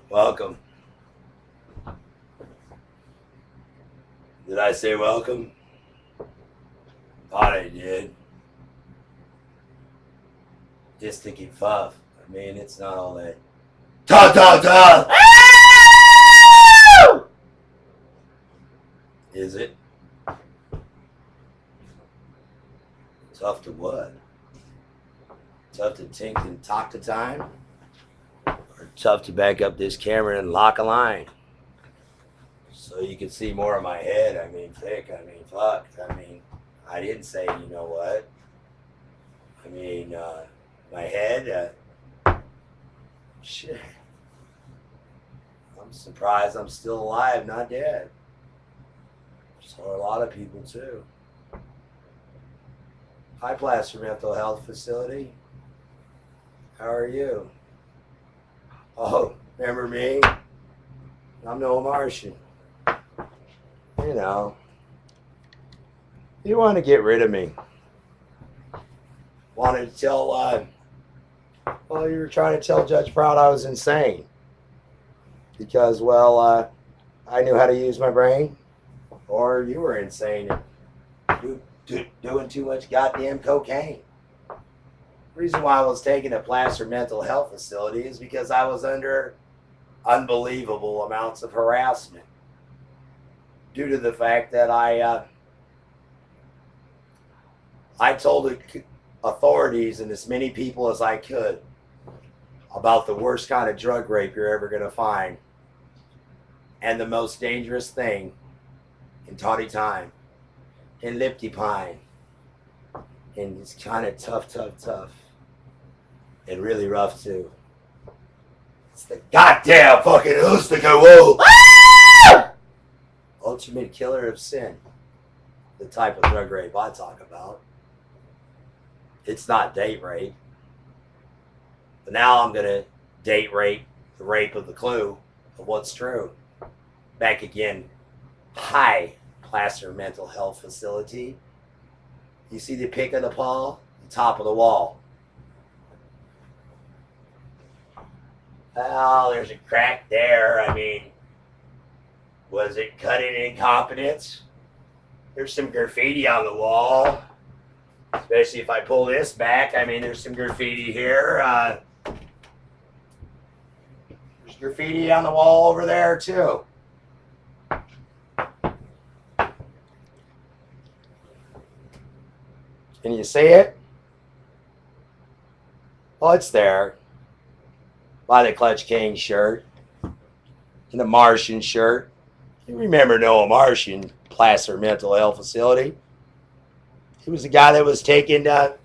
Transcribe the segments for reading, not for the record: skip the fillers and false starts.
Welcome. Did I say welcome? Thought I did. Just to keep fuff. I mean, it's not all that. Ta ta ta! Is it? Tough to what? Tough to tink and talk to time? Or tough to back up this camera and lock a line? So you can see more of my head. I mean, thick. I mean, fuck. I mean, I didn't say, you know what? I mean, my head. Shit. I'm surprised I'm still alive, not dead. So are a lot of people too. Hi, Placer Mental Health Facility. How are you? Oh, remember me? I'm no Martian. You know, you want to get rid of me. Wanted to tell, well, you were trying to tell Judge Proud I was insane. Because, well, I knew how to use my brain. Or you were insane and doing too much goddamn cocaine. The reason why I was taken to Placer Mental Health Facility is because I was under unbelievable amounts of harassment. Due to the fact that I told the authorities and as many people as I could about the worst kind of drug rape you're ever going to find and the most dangerous thing in Tawny Time, in Lipty Pine, and it's kind of tough, and really rough too. It's the goddamn fucking Ustaka ultimate killer of sin. The type of drug rape I talk about. It's not date rape. But now I'm going to date rape the rape of the clue of what's true. Back again. Hi, Placer Mental Health Facility. You see the pick of the paw? The top of the wall. Well, there's a crack there. I mean, was it cutting incompetence? There's some graffiti on the wall. Especially if I pull this back. I mean, there's some graffiti here. There's graffiti on the wall over there, too. Can you see it? Oh, it's there. By the Clutch King shirt. And the Martian shirt. You remember Noah Martian, Placer Mental Health Facility. He was the guy that was taken to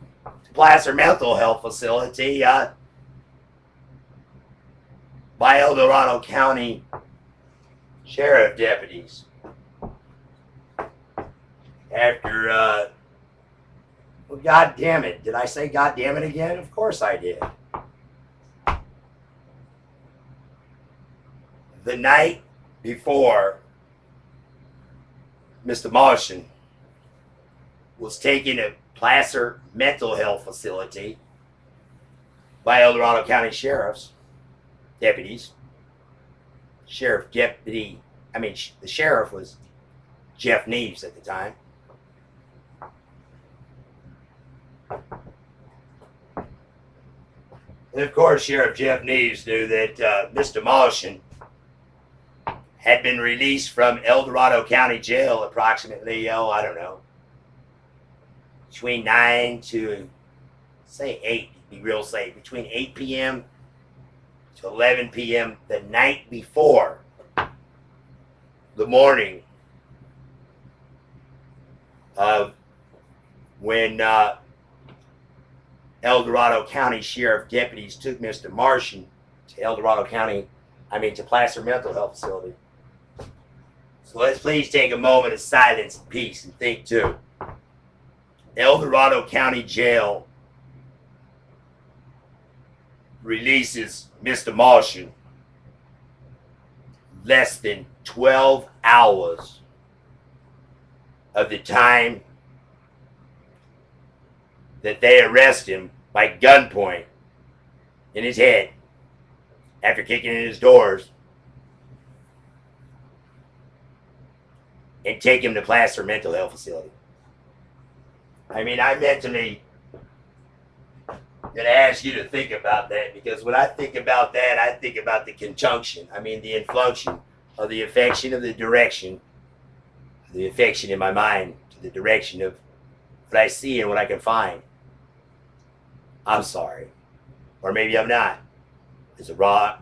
Placer Mental Health Facility by El Dorado County Sheriff deputies. After, well, God damn it. Did I say God damn it again? Of course I did. The night before Mr. Martian was taken to Placer Mental Health Facility by El Dorado County Sheriff's deputies. The sheriff was Jeff Neves at the time. And of course, Sheriff Jeff Neves knew that Mr. Martian had been released from El Dorado County Jail approximately, I don't know, between 9 to, say 8, to be real safe, between 8 p.m. to 11 p.m. the night before the morning of when El Dorado County Sheriff deputies took Mr. Martian to to Placer Mental Health Facility. So let's please take a moment of silence and peace and think too. El Dorado County Jail releases Mr. Martian less than 12 hours of the time that they arrest him by gunpoint in his head after kicking in his doors and take him to Placer Mental Health Facility. I mean, I mentally going to ask you to think about that, because when I think about that, I think about the conjunction. I mean, the inflection of the affection of the direction, the affection in my mind to the direction of what I see and what I can find. I'm sorry. Or maybe I'm not. There's a rhyme.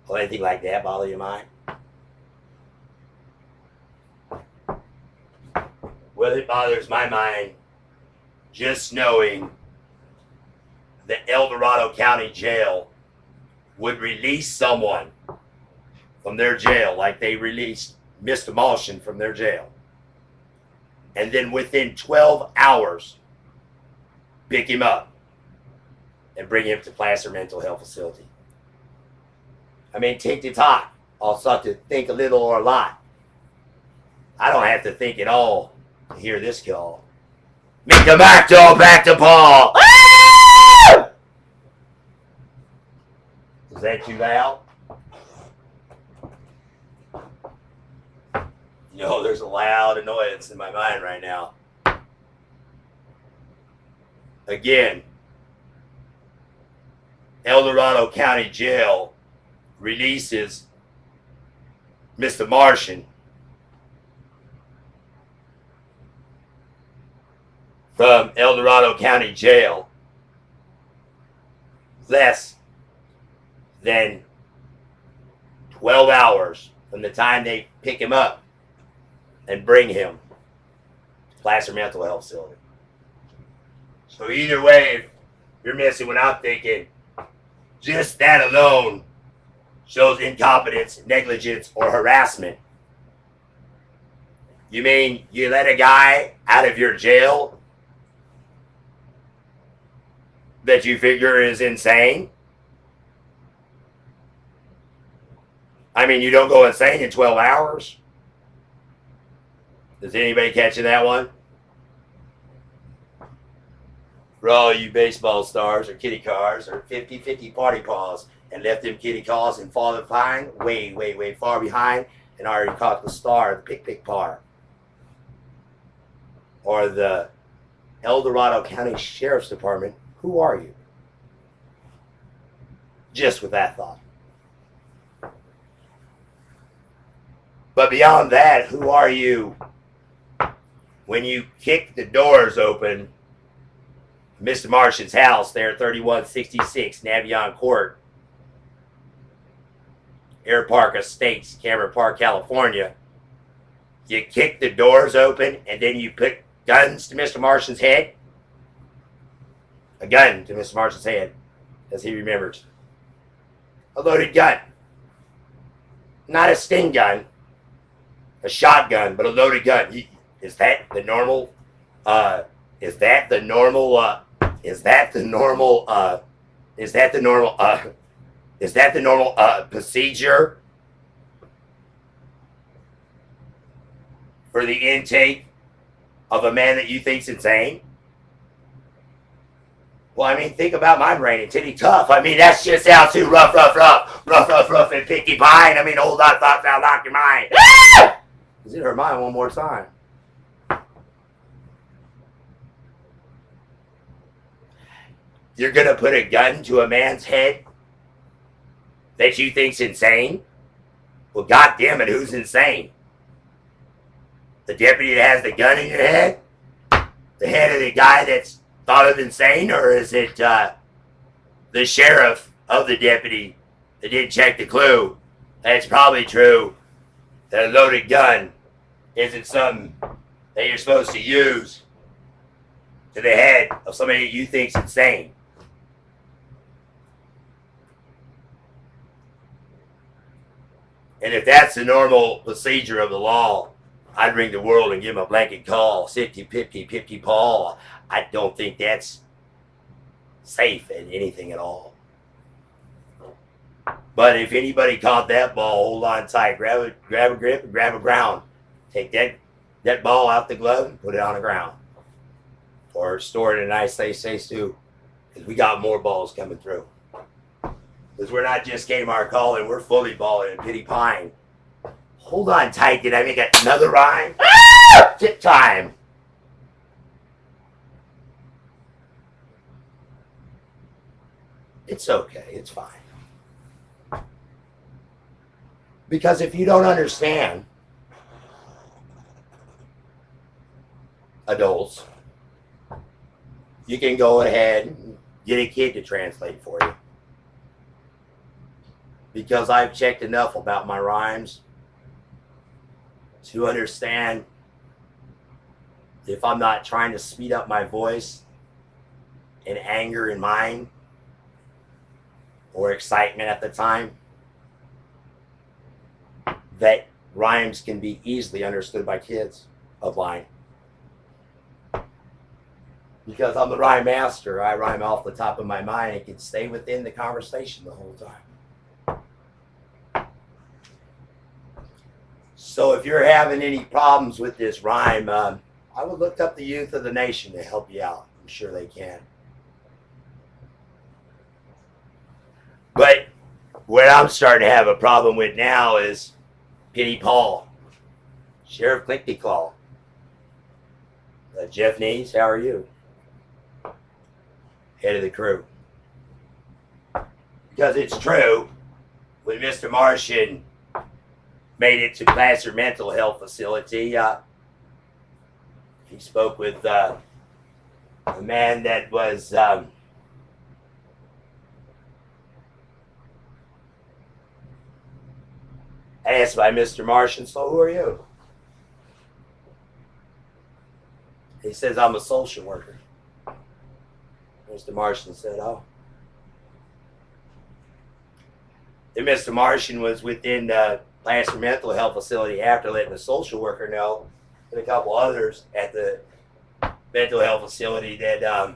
Or anything like that bother your mind? Well, it bothers my mind just knowing that El Dorado County Jail would release someone from their jail like they released Mr. Malshin from their jail. And then within 12 hours, pick him up and bring him to Placer Mental Health Facility. I mean, take the time. I'll start to think a little or a lot. I don't have to think at all to hear this call. Make the back door back to Paul. Ah! Is that too loud? You know, there's a loud annoyance in my mind right now. Again, El Dorado County Jail releases Mr. Martian from El Dorado County Jail less than 12 hours from the time they pick him up and bring him to Placer Mental Health Facility. So either way, if you're missing what I'm thinking, just that alone shows incompetence, negligence, or harassment. You mean you let a guy out of your jail that you figure is insane? I mean, you don't go insane in 12 hours? Is anybody catching that one? For all you baseball stars or kitty cars or 50-50 party paws and left them kitty calls and fall behind, way far behind, and already caught the star of the pick par. Or the El Dorado County Sheriff's Department, who are you? Just with that thought. But beyond that, who are you when you kick the doors open Mr. Martian's house there at 3166 Navion Court, Air Park Estates, Cameron Park, California? You kick the doors open and then you put guns to Mr. Martian's head? A gun to Mr. Martian's head, as he remembers. A loaded gun. Not a sting gun, a shotgun, but a loaded gun. Is that the normal, procedure for the intake of a man that you think's insane? Well, I mean, think about my brain and titty tough. I mean, that shit sounds too rough, and picky pine. I mean, hold on, thoughts now, lock your mind. Is it her mind one more time? You're gonna put a gun to a man's head that you think's insane? Well, goddamn it, who's insane? The deputy that has the gun in your head? The head of the guy that's thought of insane? Or is it the sheriff of the deputy that didn't check the clue? And it's probably true that a loaded gun isn't something that you're supposed to use to the head of somebody that you think's insane. And if that's the normal procedure of the law, I'd ring the world and give him a blanket call. 50-50 Paul. I don't think that's safe in anything at all. But if anybody caught that ball, hold on tight. Grab a grip and grab a ground. Take that ball out the glove and put it on the ground. Or store it in a nice safe too. Because we got more balls coming through. Because we're not just Kmart calling, we're fully balling and Pity Pine. Hold on tight, did I make another rhyme? Ah! Tip time. It's okay, it's fine. Because if you don't understand adults, you can go ahead and get a kid to translate for you. Because I've checked enough about my rhymes to understand if I'm not trying to speed up my voice in anger in mind or excitement at the time, that rhymes can be easily understood by kids of mine. Because I'm the rhyme master, I rhyme off the top of my mind and can stay within the conversation the whole time. So if you're having any problems with this rhyme, I would look up the youth of the nation to help you out. I'm sure they can. But what I'm starting to have a problem with now is Pity Paul, Sheriff Clinkty Claw. Jeff Nees, how are you? Head of the crew. Because it's true, when Mr. Martian made it to Placer Mental Health Facility, he spoke with a man that was asked by Mr. Martian, so who are you? He says, I'm a social worker. Mr. Martian said, oh. Then Mr. Martian was within the Placer Mental Health Facility after letting the social worker know, and a couple others at the mental health facility, that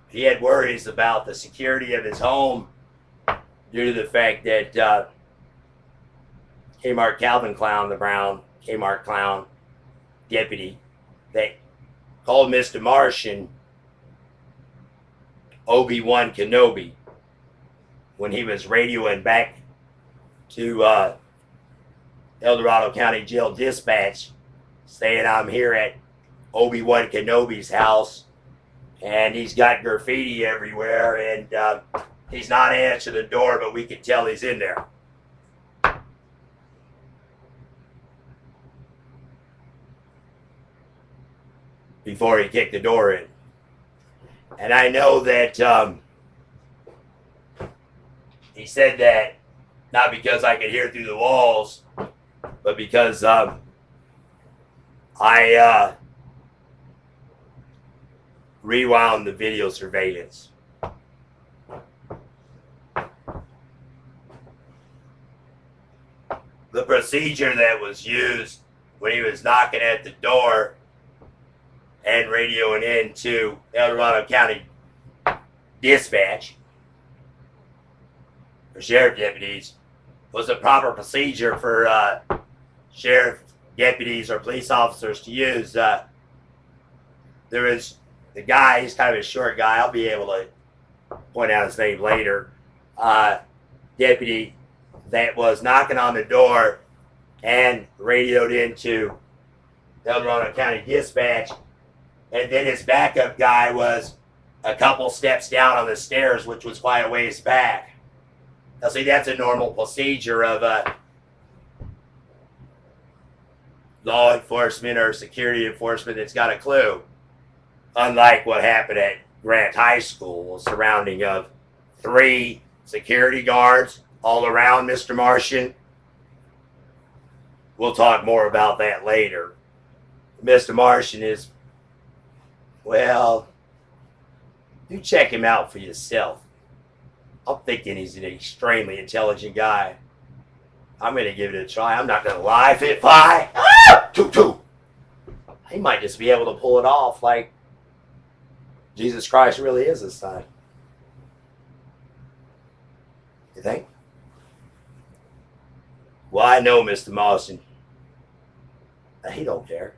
he had worries about the security of his home due to the fact that Kmart Calvin Clown, the Brown Kmart Clown deputy, that called Mr. Martian Obi-Wan Kenobi when he was radioing back to El Dorado County Jail Dispatch, saying, I'm here at Obi-Wan Kenobi's house, and he's got graffiti everywhere, and he's not answering the door, but we can tell he's in there. Before he kicked the door in. And I know that he said that not because I could hear through the walls, but because I rewound the video surveillance. The procedure that was used when he was knocking at the door and radioing into El Dorado County Dispatch for sheriff deputies was a proper procedure for sheriff deputies or police officers to use. There was the guy, he's kind of a short guy, I'll be able to point out his name later, deputy that was knocking on the door and radioed into El Dorado County Dispatch. And then his backup guy was a couple steps down on the stairs, which was quite a ways back. Now, see, that's a normal procedure of law enforcement or security enforcement that's got a clue. Unlike what happened at Grant High School, surrounding of 3 security guards all around Mr. Martian. We'll talk more about that later. Mr. Martian is, well, you check him out for yourself. I'm thinking he's an extremely intelligent guy. I'm going to give it a try. I'm not going to lie. Fit fly. Ah! Toot. He might just be able to pull it off like Jesus Christ really is this time. You think? Well, I know Mr. Martian. He don't care.